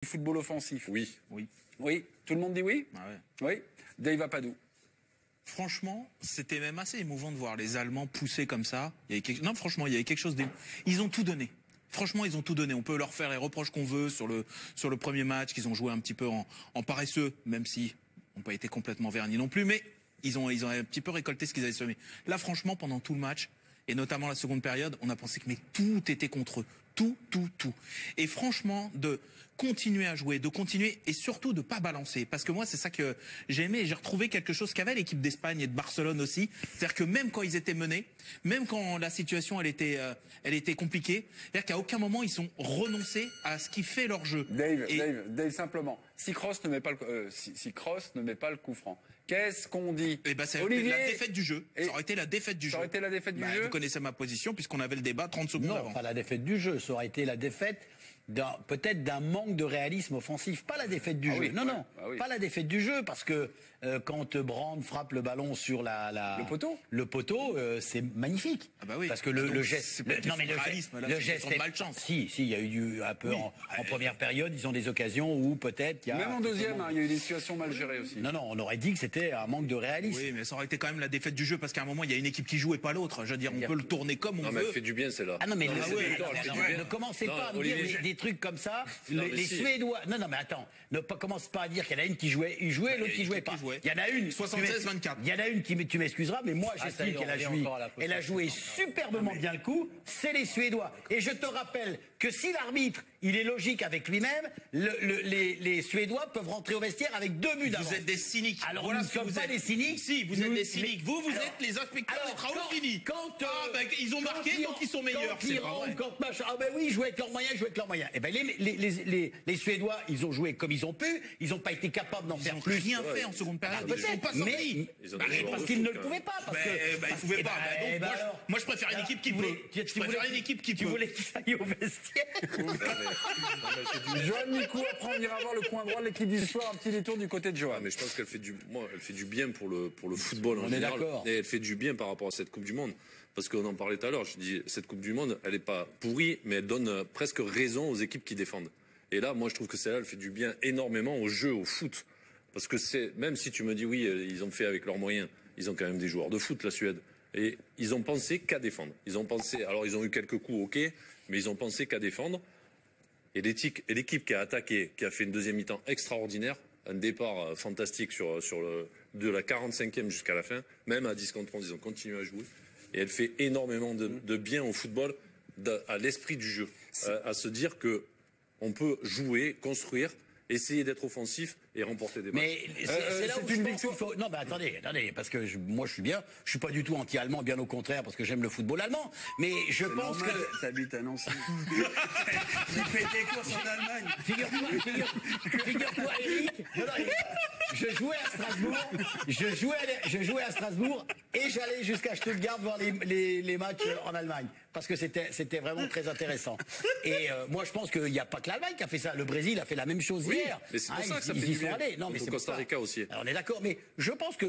Du football offensif. Oui. Oui. Oui. Tout le monde dit oui? Ah ouais. Oui. Dave Apadou. Franchement, c'était même assez émouvant de voir les Allemands pousser comme ça. Non, franchement, il y avait quelque chose Ils ont tout donné. Franchement, ils ont tout donné. On peut leur faire les reproches qu'on veut sur le premier match, qu'ils ont joué un petit peu en paresseux, même si n'ont pas été complètement vernis non plus, mais ils ont un petit peu récolté ce qu'ils avaient semé. Là, franchement, pendant tout le match, et notamment la seconde période, on a pensé que tout était contre eux. Tout. Et franchement, de continuer à jouer, de continuer et surtout de pas balancer. Parce que moi, c'est ça que j'ai aimé. J'ai retrouvé quelque chose qu'avait l'équipe d'Espagne et de Barcelone aussi. C'est-à-dire que même quand ils étaient menés, même quand la situation elle était compliquée, c'est-à-dire qu'à aucun moment ils ont renoncé à ce qui fait leur jeu. Dave, simplement. Si Kroos ne met pas le coup franc, qu'est-ce qu'on dit? Eh ben, c'est Olivier... la défaite du jeu. Ça aurait été la défaite du jeu. Ça aurait été la défaite du jeu. Vous connaissez ma position puisqu'on avait le débat 30 secondes avant. Non, pas la défaite du jeu. Ça aurait été la défaite peut-être d'un manque de réalisme offensif. Pas la défaite du jeu. Oui, non, oui. Pas la défaite du jeu parce que quand Brand frappe le ballon sur le poteau, c'est magnifique. Ah bah oui. Parce que le geste, le geste est malchance. Si, il y a eu un peu en première période, ils ont des occasions où peut-être il y a même en deuxième, il y a eu des situations mal gérées aussi. Non, on aurait dit que c'était un manque de réalisme. Oui, mais ça aurait été quand même la défaite du jeu parce qu'à un moment il y a une équipe qui joue et pas l'autre. Je veux dire, on peut le tourner comme on veut. Non, mais elle fait du bien, celle-là. Ah non, mais ne commencez pas à me dire des trucs comme ça. Les Suédois. Non, mais attends. Ne commence pas à dire qu'il y en a une qui jouait, l'autre qui jouait pas. Il y en a une. 76-24. Il y en a une qui, tu m'excuseras, mais moi j'estime qu'elle a joué superbement bien le coup. C'est les Suédois. Et je te rappelle que si l'arbitre, il est logique avec lui-même, les Suédois peuvent rentrer au vestiaire avec 2 buts d'avance. Vous êtes des cyniques. Alors voilà, nous ne sommes pas des cyniques. Si, vous êtes des cyniques. Vous êtes les inspecteurs des travaux finis. Ils ont marqué, donc ils sont meilleurs. Ah ben oui, ils jouaient avec leurs moyens, Eh ben les Suédois, ils ont joué comme ils ont pu. Ils n'ont pas été capables d'en faire plus. Ils n'ont rien fait en seconde période. Ils sont pas sortis. Parce qu'ils ne le pouvaient pas. Ils ne pouvaient pas. Moi, je préfère une équipe qui peut. Je préfère une équipe qui peut. Tu voulais qu'ils aillent au vestiaire. Johan Micou, après on ira voir le coin droit de l'équipe du soir, un petit détour du côté de Johan. Mais je pense qu'elle fait du bien pour le football en général. Et elle fait du bien par rapport à cette Coupe du Monde. Parce qu'on en parlait tout à l'heure, je dis, cette Coupe du Monde, elle n'est pas pourrie, mais elle donne presque raison aux équipes qui défendent. Et là, moi, je trouve que celle-là, elle fait du bien énormément au jeu, au foot. Parce que même si tu me dis, oui, ils ont fait avec leurs moyens, ils ont quand même des joueurs de foot, la Suède. Et ils ont pensé qu'à défendre. Alors ils ont eu quelques coups, ok, mais ils ont pensé qu'à défendre. Et l'équipe qui a attaqué, qui a fait une deuxième mi-temps extraordinaire, un départ fantastique de la 45e jusqu'à la fin, même à 10 contre 11, ils ont continué à jouer. Et elle fait énormément de bien au football, à l'esprit du jeu, à se dire que on peut jouer, construire, essayer d'être offensif et remporter des matchs. Mais c'est là où je pense qu'il faut... Non, mais attendez, parce que moi je suis bien. Je suis pas du tout anti-allemand, bien au contraire, parce que j'aime le football allemand. Mais je pense que... T'habites à Nancy. Tu fais des courses en Allemagne. Figure-toi, Eric. Je jouais à Strasbourg et j'allais jusqu'à Stuttgart voir les matchs en Allemagne. Parce que c'était vraiment très intéressant. Et moi, je pense qu'il n'y a pas que l'Allemagne qui a fait ça. Le Brésil a fait la même chose hier. Mais c'est pour ça que ça fait du bien. Non, mais c'est Costa Rica aussi. Alors, on est d'accord, mais je pense que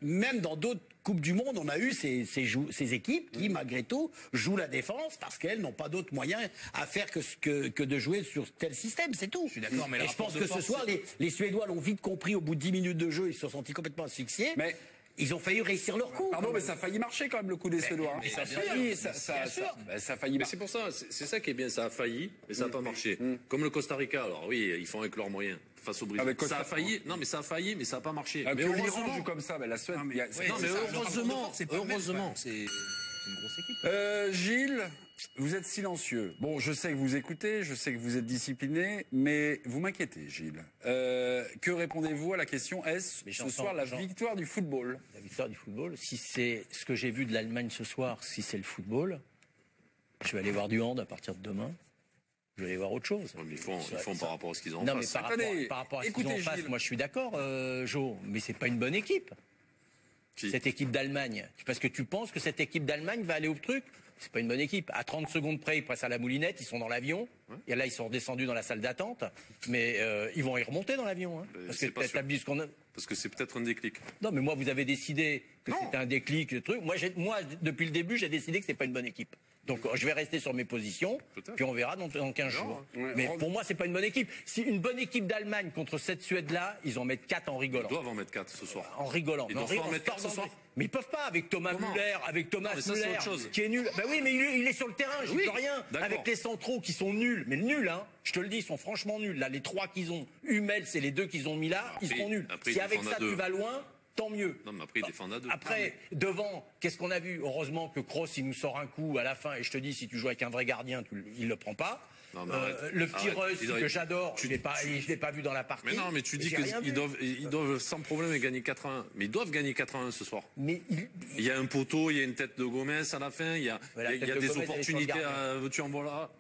même dans d'autres Coupes du Monde, on a eu ces équipes qui, malgré tout, jouent la défense parce qu'elles n'ont pas d'autres moyens à faire que de jouer sur tel système, c'est tout. Je suis d'accord, mais et je pense que ce soir, les Suédois l'ont vite compris au bout de 10 minutes de jeu, ils se sont sentis complètement asphyxiés. Mais ils ont failli réussir leur coup. Pardon, mais ça a failli marcher quand même le coup des Suédois. Ça a failli. Mais c'est pour ça, c'est ça qui est bien. Ça a failli, mais ça n'a pas marché. Comme le Costa Rica. Alors oui, ils font avec leurs moyens face au Brésil. Ça a failli. Non, mais ça a failli, mais ça n'a pas marché. Mais l'Iran joue comme ça. Mais la Suède. Non, mais heureusement, c'est une grosse équipe. Gilles, vous êtes silencieux. Bon, je sais que vous écoutez, je sais que vous êtes discipliné, mais vous m'inquiétez, Gilles. Que répondez-vous à la question, est-ce ce soir la victoire du football? La victoire du football, si c'est ce que j'ai vu de l'Allemagne ce soir, si c'est le football, je vais aller voir du hand à partir de demain. Je vais aller voir autre chose. Ils font par rapport à ce qu'ils ont en face. Non, mais par rapport à ce qu'ils ont en face, moi je suis d'accord, Jo, mais c'est pas une bonne équipe. Cette équipe d'Allemagne. Parce que tu penses que cette équipe d'Allemagne va aller au truc? C'est pas une bonne équipe. À 30 secondes près, ils passent à la moulinette, ils sont dans l'avion. Et là, ils sont redescendus dans la salle d'attente. Mais ils vont y remonter dans l'avion. Parce que t'établis ce qu'on a... Parce que c'est peut-être un déclic. Non, mais moi, vous avez décidé que c'était un déclic, le truc. Moi, depuis le début, j'ai décidé que c'est pas une bonne équipe. Donc je vais rester sur mes positions, puis on verra dans 15 jours. Mais pour moi, c'est pas une bonne équipe. Si une bonne équipe d'Allemagne contre cette Suède-là, ils en mettent 4 en rigolant. Ils doivent en mettre 4 ce soir. En rigolant. Ils doivent en mettre 4 ce soir. Mais ils peuvent pas avec Thomas Müller, qui est nul. Ben oui, mais il est sur le terrain, je dis rien. Avec les centraux qui sont nuls, mais nuls, hein. Je te le dis, ils sont franchement nuls. Là, les 3 qu'ils ont, Hummels, c'est les 2 qu'ils ont mis là, ils seront nuls. Si avec ça tu vas loin, tant mieux. Non, mais après, ils défendent à 2. Après, devant, qu'est-ce qu'on a vu? Heureusement que Kroos, il nous sort un coup à la fin, et je te dis, si tu joues avec un vrai gardien, il le prend pas. Non, le petit Reus que j'adore, je l'ai pas vu dans la partie. Mais non, mais tu dis qu'ils doivent sans problème gagner 4-1. Mais ils doivent gagner 4-1 ce soir. Mais il y a un poteau, il y a une tête de Gomez à la fin, il y a des opportunités à veux-tu en voilà.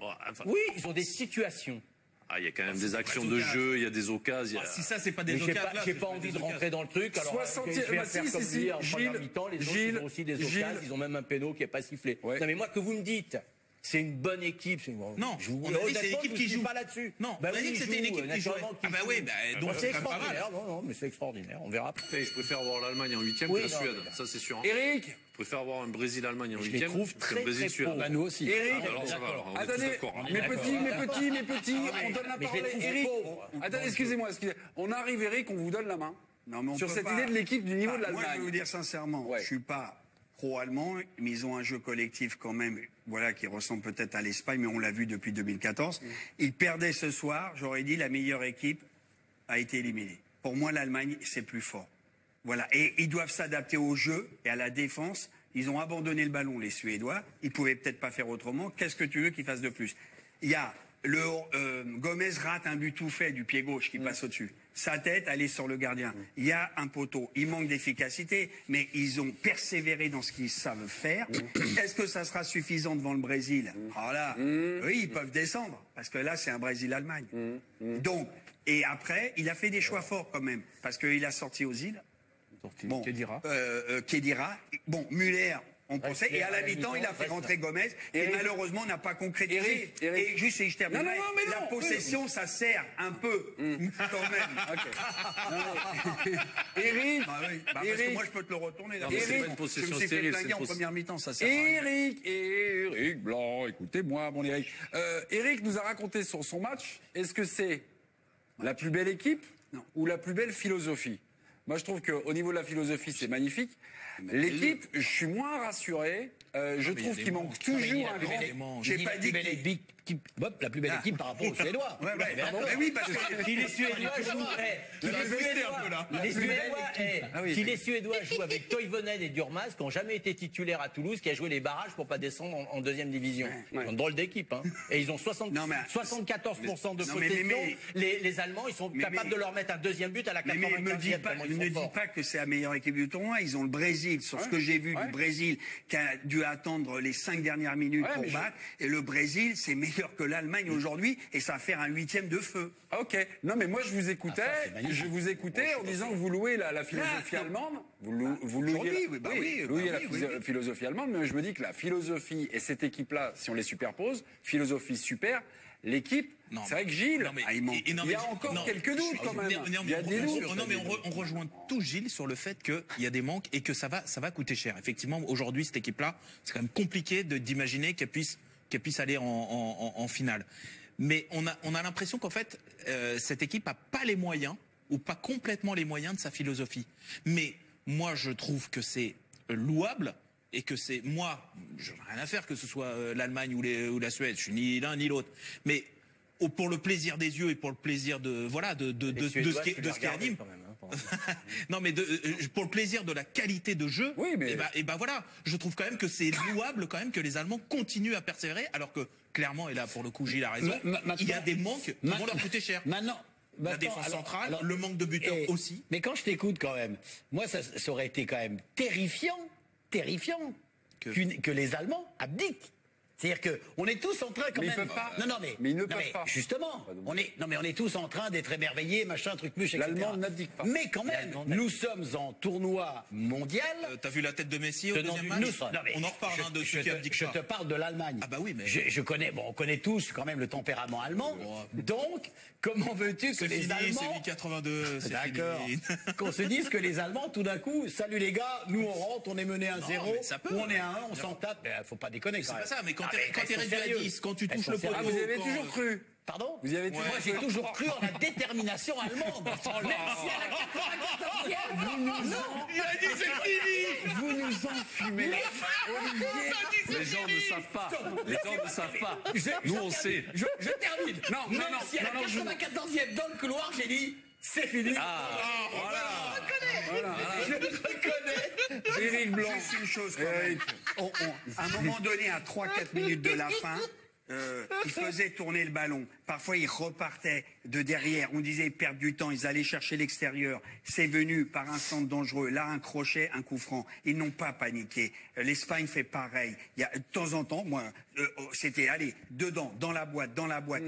Oui, ils ont des situations. Ah, il y a quand même des actions de jeu, il y a des occasions. Si ça, c'est pas des occasions. J'ai pas envie de rentrer dans le truc. Alors, je vais faire comme lui en première mi-temps. Les autres, ils ont aussi des occasions. Ils ont même un péno qui n'est pas sifflé. Non, mais moi, que vous me dites, c'est une bonne équipe. Non, on a dit que c'est une équipe qui joue pas là-dessus. Non, on a dit que c'était une équipe qui joue. Ah bah oui, donc c'est extraordinaire. Non, mais c'est extraordinaire. On verra. Je préfère voir l'Allemagne en 8e que la Suède. Ça, c'est sûr. Eric, je préfère voir un Brésil-Allemagne en 8e. Je les trouve très Brésil-Suède. pauvres. Nous aussi. Eric, alors ça va. Attendez, mes petits, on donne la parole. Eric, attendez, excusez-moi. On arrive, Eric, on vous donne la main. Sur cette idée de l'équipe du niveau de l'Allemagne. Moi, je vais vous dire sincèrement, je suis pas pro-allemand, mais ils ont un jeu collectif quand même, voilà, qui ressemble peut-être à l'Espagne, mais on l'a vu depuis 2014. Ils perdaient ce soir, j'aurais dit la meilleure équipe a été éliminée. Pour moi, l'Allemagne, c'est plus fort. Voilà, et ils doivent s'adapter au jeu et à la défense. Ils ont abandonné le ballon, les Suédois. Ils pouvaient peut-être pas faire autrement. Qu'est-ce que tu veux qu'ils fassent de plus? Il y a Gomez rate un but tout fait du pied gauche qui passe au-dessus. Sa tête, elle est sur le gardien. Il y a un poteau. Il manque d'efficacité, mais ils ont persévéré dans ce qu'ils savent faire. Est-ce que ça sera suffisant devant le Brésil? Alors là, oui, ils peuvent descendre, parce que là, c'est un Brésil-Allemagne. Donc, et après, il a fait des choix forts quand même, parce qu'il a sorti aux îles. Bon, Khedira. Bon, Müller. On pensait, et à la mi-temps, il a fait rentrer Gomez, et malheureusement, n'a pas concrétisé. Et juste, et je termine, la possession, ça sert un peu, quand même. Eric, parce que moi, je peux te le retourner. C'est pas une possession je me suis fait plaquer en première mi-temps, ça sert Eric Blanc, écoutez-moi, mon Eric. Eric nous a raconté sur son match. Est-ce que c'est la plus belle équipe ou la plus belle philosophie? Moi, je trouve qu'au niveau de la philosophie, c'est magnifique. L'équipe, je suis moins rassuré. Je trouve qu'il manque toujours un grand. J'ai pas dit la plus belle équipe par rapport aux Suédois. Oui, parce que les Suédois jouent. Les Suédois jouent avec Toivonen et Durmaz, qui n'ont jamais été titulaires à Toulouse, qui a joué les barrages pour pas descendre en deuxième division. Ils ont une drôle d'équipe, hein. Et ils ont 74% de possession. Les Allemands, ils sont capables de leur mettre un deuxième but à la 95e. Ne dis pas que c'est la meilleure équipe du tournoi. Ils ont le Brésil. Sur ce que j'ai vu du Brésil, qui a dû attendre les 5 dernières minutes pour battre. Et le Brésil, c'est meilleur que l'Allemagne aujourd'hui, et ça va faire un 8e de feu. Ok. Non, mais moi, je vous écoutais en disant que vous louez la philosophie allemande. Vous louiez la philosophie allemande, mais je me dis que la philosophie et cette équipe-là, si on les superpose, philosophie super, l'équipe, c'est vrai que Gilles, il y a encore quelques doutes quand même. Il y a des doutes. Non, mais on rejoint tout Gilles sur le fait qu'il y a des manques et que ça va coûter cher. Effectivement, aujourd'hui, cette équipe-là, c'est quand même compliqué d'imaginer qu'elle puisse aller en finale. Mais on a l'impression qu'en fait, cette équipe n'a pas les moyens, ou pas complètement les moyens de sa philosophie. Mais moi, je trouve que c'est louable, et que c'est, moi, je n'ai rien à faire que ce soit l'Allemagne ou la Suède, je suis ni l'un ni l'autre. Mais pour le plaisir des yeux et pour le plaisir de ce qui anime. Non, mais pour le plaisir de la qualité de jeu, et ben voilà, je trouve quand même que c'est louable quand même que les Allemands continuent à persévérer, alors que clairement, et là pour le coup Gilles a raison, il y a des manques qui vont leur coûter cher. La défense centrale, le manque de buteurs aussi. Mais quand je t'écoute quand même, moi ça aurait été quand même terrifiant que les Allemands abdiquent. C'est-à-dire qu'on est tous en train quand même. Ils peuvent pas. Mais ils ne peuvent pas. Justement, on est tous en train d'être émerveillés, machin, truc muche, etc. L'Allemand n'abdique pas. Mais quand même, nous sommes en tournoi mondial. T'as vu la tête de Messi au deuxième match? On en reparle de ceux qui abdiquent. Je te parle de l'Allemagne. Ah bah oui, mais on connaît tous quand même le tempérament allemand. Donc, comment veux-tu que les Allemands... C'est 82, c'est d'accord. Qu'on se dise que les Allemands, tout d'un coup, salut les gars, nous on rentre, on est mené 1-0, ou on est à 1, on s'en tape. Faut pas déconner quand même. C'est pas ça, mais quand t'es réduit à 10, quand tu touches le poteau... Vous y avez toujours cru? Pardon? Vous y avez toujours Moi, j'ai toujours cru en la détermination allemande. Même si à la 94e... Vous nous enfumez. Olivier, les gens ne savent pas. Les gens ne savent pas. Nous, on sait. Je termine. Non, Même si à la 94e dans le couloir, j'ai dit, c'est fini. Je le reconnais. Éric Blanc. Juste une chose quand même. À un moment donné, à 3-4 minutes de la fin, ils faisaient tourner le ballon. Parfois, ils repartaient de derrière. On disait, ils perdent du temps. Ils allaient chercher l'extérieur. C'est venu par un centre dangereux. Là, un crochet, un coup franc. Ils n'ont pas paniqué. L'Espagne fait pareil. Il y a, de temps en temps, moi, c'était, allez, dedans, dans la boîte.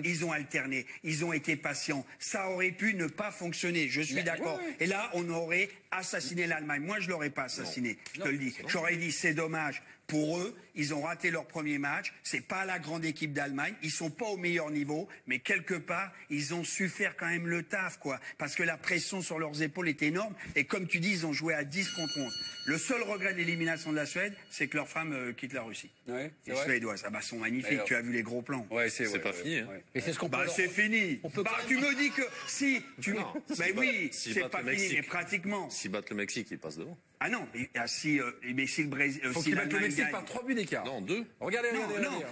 Ils ont alterné. Ils ont été patients. Ça aurait pu ne pas fonctionner. Je suis d'accord. Et là, on aurait assassiné l'Allemagne. Moi, je l'aurais pas assassiné. Je te le dis. J'aurais dit, c'est dommage. Pour eux, ils ont raté leur premier match. C'est pas la grande équipe d'Allemagne. Ils sont pas au meilleur niveau, mais quelque part, ils ont su faire quand même le taf, quoi. Parce que la pression sur leurs épaules est énorme. Et comme tu dis, ils ont joué à 10 contre 11. Le seul regret de l'élimination de la Suède, c'est que leurs femmes quittent la Russie. Ouais, les Suédois, ça sont magnifiques. Alors, tu as vu les gros plans. Ouais, c'est pas fini. Hein. Et c'est ce qu'on peut. C'est fini. Tu me dis que si tu. Non, oui, c'est pas fini, mais pratiquement. S'ils battent le Mexique, ils passent devant. Ah non, mais si le Brésil. Faut qu'ils battent le Mexique par 3 buts d'écart. Non, 2. Regardez.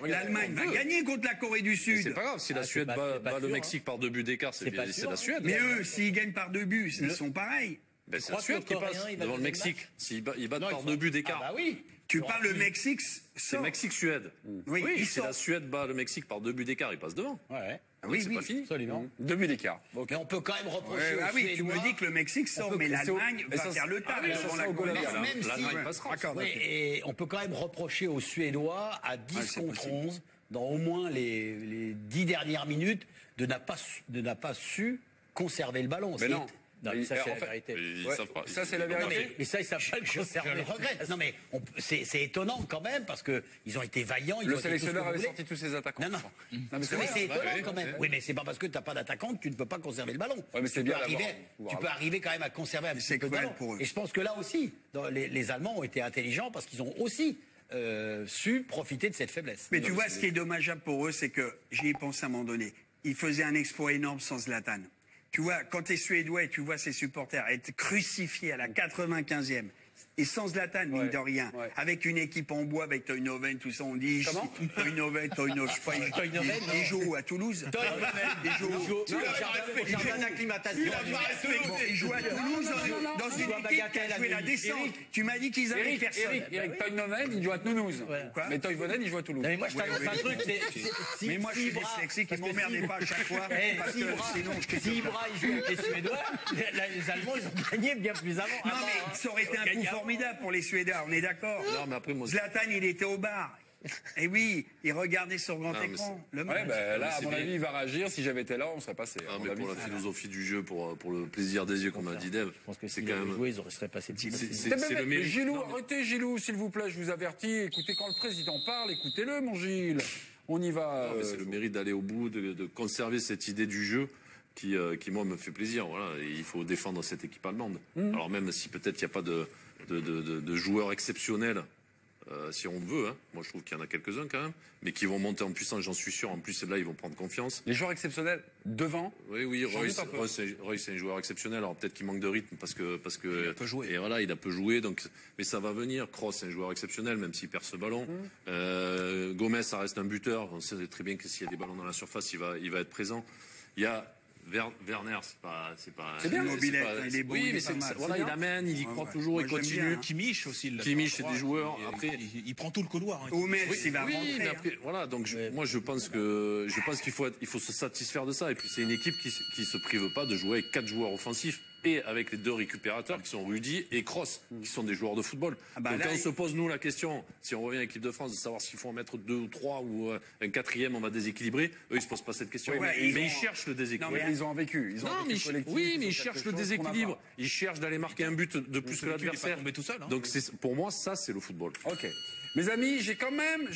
L'Allemagne va gagner contre la Corée du Sud. C'est pas grave, si la Suède bat le Mexique par 2 buts d'écart, c'est la Suède. Mais eux, s'ils gagnent par 2 buts, ils sont pareils. Ben c'est la Suède qui passe devant le Mexique. S'ils battent par 2 buts d'écart. Ah bah oui. Tu parles le Mexique. C'est Mexique-Suède. Oui, si la Suède bat le Mexique par 2 buts d'écart, ils passent devant. Ouais. Oui, c'est pas fini. Absolument. 2 buts d'écart. Mais on peut quand même reprocher aux oui, tu Suédois... me dis que le Mexique sort, mais l'Allemagne va faire le taf. L'Allemagne passera. Oui, et on peut quand même reprocher aux Suédois, à 10 contre 11, dans au moins les 10 dernières minutes, de n'a pas su conserver le ballon. Mais non. Non, mais ça, c'est la vérité. Ça, c'est la vérité. Mais ça, ils savent pas le conserver. Je le regrette. Non, mais c'est étonnant quand même, parce qu'ils ont été vaillants. Le sélectionneur avait sorti tous ses attaquants. Non. Mais c'est étonnant quand même. Oui, mais c'est pas parce que tu n'as pas d'attaquant que tu ne peux pas conserver le ballon. Ouais, mais c'est bien tu peux arriver quand même à conserver un petit peu de ballon. Et je pense que là aussi, les Allemands ont été intelligents parce qu'ils ont aussi su profiter de cette faiblesse. Mais tu vois, ce qui est dommageable pour eux, c'est que j'y ai pensé à un moment donné. Ils faisaient un exploit énorme sans Zlatan. Tu vois, quand tu es suédois et tu vois ses supporters être crucifiés à la 95e, et sans Zlatan, mine de rien, avec une équipe en bois, avec Toynoven, tout ça, on dit... Comment Toynoven, je sais pas, il joue à Toulouse. Il joue à Toulouse dans une équipe qui a joué la descente. Tu m'as dit qu'ils avaient personne. Eric Toynoven, il joue à Toulouse. Mais Toynoven, il joue à Toulouse. Mais moi, je t'annonce un truc, mais moi, je suis dyslexique, ils m'emmerdez pas à chaque fois. Si Ibra, il joue avec les Suédois, les Allemands, ils ont gagné bien plus avant. Non, mais ça aurait été un coup formidable pour les Suédois, on est d'accord. Non, mais après, moi, Zlatan, il était au bar. Et oui, il regardait sur grand écran. Le match. Là, à mon avis, il va réagir. Si j'avais été là, on serait passé. Ah, mais pour la philosophie du jeu, pour le plaisir des yeux, comme a dit Dave, je pense que c'est quand même joué, ils auraient passé. C'est le mérite. Gilou, arrêtez, Gilou, s'il vous plaît, je vous avertis. Écoutez, quand le président parle, écoutez-le, mon Gilles. On y va. C'est le mérite d'aller au bout, de conserver cette idée du jeu. Qui moi me fait plaisir, voilà. Et il faut défendre cette équipe allemande. Alors même si peut-être il n'y a pas de joueurs exceptionnels, si on veut, hein. Moi je trouve qu'il y en a quelques-uns quand même, mais qui vont monter en puissance, j'en suis sûr. En plus là ils vont prendre confiance. Les joueurs exceptionnels devant. Oui, Royce c'est un joueur exceptionnel. Alors peut-être qu'il manque de rythme parce que il a peu joué. Et voilà, il a peu joué, donc mais ça va venir. Kroos c'est un joueur exceptionnel, même s'il perd ce ballon. Gomez ça reste un buteur. On sait très bien que s'il y a des ballons dans la surface, il va être présent. Il y a Werner, c'est bien. Il est bon, oui, mais voilà, il amène, il y croit toujours, il continue. Kimmich aussi. Kimmich, c'est des joueurs. Après, il prend tout le couloir. Il va rentrer. Mais après, voilà, donc moi je pense qu'il faut se satisfaire de ça. Et puis c'est une équipe qui se prive pas de jouer avec 4 joueurs offensifs et avec les 2 récupérateurs qui sont Rudy et Kroos, qui sont des joueurs de football. Donc quand on se pose nous la question, si on revient à l'équipe de France, de savoir s'il faut en mettre 2 ou 3 ou un 4e, on va déséquilibrer. Eux ils se posent pas cette question. Mais ils cherchent le déséquilibre. Non, mais ils ont vécu. Oui, mais ils cherchent le déséquilibre. Ils cherchent d'aller marquer un but de plus que l'adversaire. Tout seul. Donc pour moi ça c'est le football. Ok, mes amis, j'ai quand même